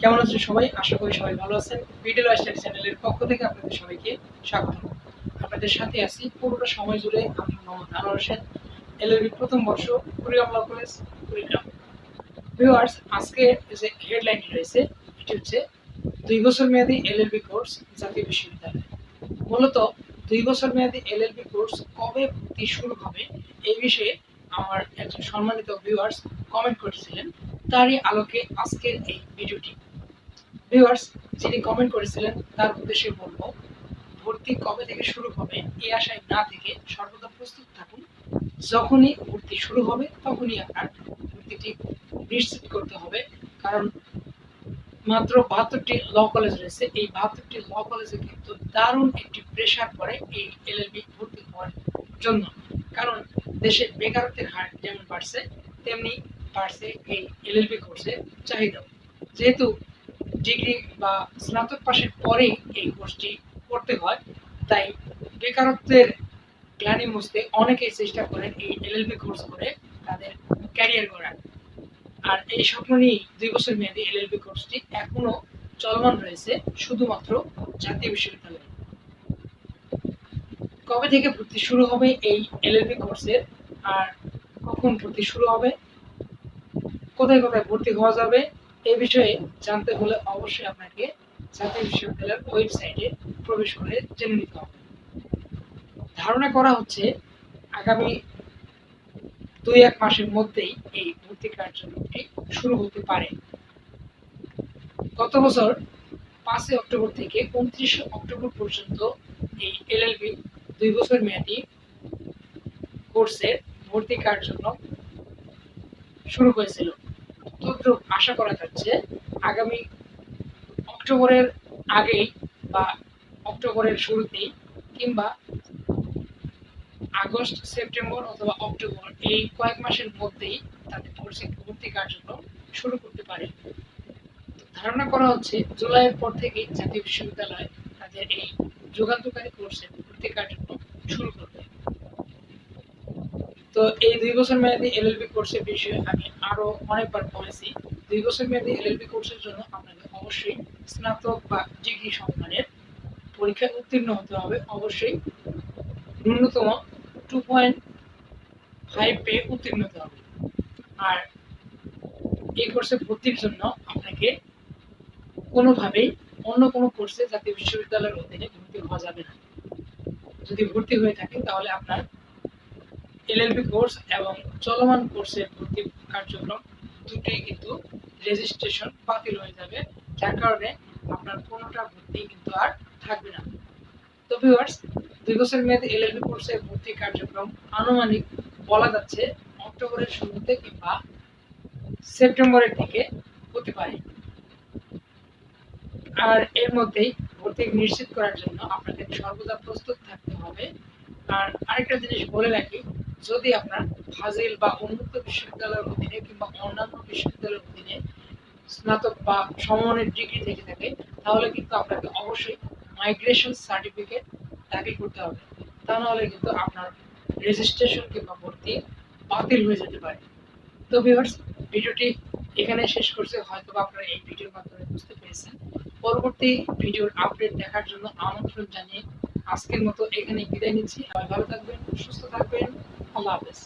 কেমন আছেন সবাই? আশা করি সবাই ভালো আছেন। বিডি লাইফস্টাইল চ্যানেলের পক্ষ থেকে আপনাদের সবাইকে স্বাগতম। আপনাদের সাথে আছি পুরোটা সময় জুড়ে আমি মোহাম্মদ আনোয়ার হোসেন, এলএলবি প্রথম বর্ষ, Kurigram law college, Kurigram. Viewers, আজকে যে হেডলাইনটি রয়েছে এটি হচ্ছে 2 বছর মেয়াদী এলএলবি কোর্স জাতীয় বিশ্ববিদ্যালয়। মূলত 2 বছর মেয়াদী এলএলবি কোর্স কবে ভর্তি শুরু হবে এই বিষয়ে আমার একজন সম্মানিত ভিউয়ার্স কমেন্ট করেছিলেন। তারই আলোকে আজকের এই ভিডিওটি। ভিউয়ার্স, যিনি কমেন্ট করেছিলেন তার উদ্দেশ্যে বলবো, ভর্তি কবে থেকে শুরু হবে এই আশায় না থেকে সর্বদা প্রস্তুত থাকুন। যখনই ভর্তি শুরু হবে তখনই আপনার ভর্তিটি নিশ্চিত করতে হবে। কারণ মাত্র 72টি ল কলেজ রয়েছে, এই 72টি ল কলেজে কিন্তু দারুণ একটি প্রেশার পড়ে এই এলএলবি ভর্তি হওয়ার জন্য। কারণ দেশে বেকারত্বের হার যেমন বাড়ছে তেমনি বাড়ছে এই এলএলবি কোর্সের চাহিদাও। যেহেতু ডিগ্রি বা স্নাতক পাশের পরেই এই কোর্সটি করতে হয়, তাই বেকারত্বের গ্লানি মুছতে অনেকেই চেষ্টা করেন এই এলএলবি কোর্স করে তাদের ক্যারিয়ার গড়ার। আর এই স্বপ্ন নিয়েই 2 বছর মেয়াদী এলএলবি কোর্সটি এখনো চলমান রয়েছে শুধুমাত্র জাতীয় বিশ্ববিদ্যালয়ে। কবে থেকে ভর্তি শুরু হবে এই এলএলবি কোর্সের, আর কখন ভর্তি শুরু হবে, কোথায় কোথায় ভর্তি হওয়া যাবে এই বিষয়ে জানতে হলে অবশ্যই আপনাকে জাতীয় বিশ্ববিদ্যালয়ের ওয়েবসাইটে প্রবেশ করে জেনে নিতে হবে। ধারণা করা হচ্ছে আগামী 2-1 মাসের মধ্যেই এই ভর্তি কার্যক্রমটি শুরু হতে পারে। গত বছর 5 অক্টোবর থেকে 29 অক্টোবর পর্যন্ত এই এলএলবি 2 বছর মেয়াদী কোর্সের ভর্তি কার্যক্রম শুরু হয়েছিল। তদ্রুপ আশা করা যাচ্ছে আগামী অক্টোবরের আগেই বা অক্টোবরের শুরুতেই কিংবা আগস্ট, সেপ্টেম্বর অথবা অক্টোবর এই কয়েক মাসের মধ্যেই তাদের ভর্তি কার্যক্রম শুরু করতে পারে। ধারণা করা হচ্ছে জুলাইয়ের পর থেকেই জাতীয় বিশ্ববিদ্যালয় তাদের এই যুগান্তকারী কোর্সের ভর্তি কার্যক্রম শুরু করবে। তো এই 2 বছর মেয়াদী এলএলবি কোর্সের বিষয়ে আমি আরো অনেকবার বলেছি। 2 বছর মেয়াদী এলএলবি কোর্সের জন্য আপনাকে অবশ্যই স্নাতক বা ডিগ্রি সম্মানের পরীক্ষায় উত্তীর্ণ হতে হবে। অবশ্যই ন্যূনতম 2.5 পেয়ে উত্তীর্ণ হতে হবে। আর এই কোর্সে ভর্তির জন্য আপনাকে কোনোভাবেই অন্য কোনো কোর্সে জাতীয় বিশ্ববিদ্যালয়ের অধীনে ভর্তি হওয়া যাবে না। যদি ভর্তি হয়ে থাকে তাহলে আপনার এলএলবি কোর্স এবং চলমান কোর্সের ভর্তি কার্যক্রম দুটোই কিন্তু রেজিস্ট্রেশন বাতিল হয়ে যাবে, যার কারণে আপনার কোনোটা ভর্তি কিন্তু আর থাকবে না। তো ভিউয়ার্স, 2 বছর মেয়াদী এলএলবি কোর্সের ভর্তি কার্যক্রম আনুমানিক বলা যাচ্ছে অক্টোবরের শুরুতে কিংবা সেপ্টেম্বরের দিকে হতে পারে। আর এর মধ্যেই ভর্তি নিশ্চিত করার জন্য আপনাকে সর্বদা প্রস্তুত থাকতে হবে। আর আরেকটা জিনিস বলে রাখি, যদি আপনার ফাজিল বা উন্মুক্ত বিশ্ববিদ্যালয়ের অধীনে কিংবা অন্যান্য বিশ্ববিদ্যালয়ের অধীনে স্নাতক বা সমমানের ডিগ্রি থেকে থাকে তাহলে কিন্তু আপনাকে অবশ্যই মাইগ্রেশন সার্টিফিকেট দাখিল করতে হবে। তা নাহলে কিন্তু আপনার রেজিস্ট্রেশন কিংবা ভর্তি বাতিল হয়ে যেতে পারে। তো ভিউয়ার্স, ভিডিওটি এখানে শেষ করছি। হয়তোবা আপনারা এই ভিডিওর মাধ্যমে বুঝতে পেরেছেন। পরবর্তী ভিডিওর আপডেট দেখার জন্য আমন্ত্রণ জানিয়ে আজকের মতো এখানেই বিদায় নিচ্ছি। সবাই ভালো থাকবেন, সুস্থ থাকবেন। আল্লাহ হাফেজ।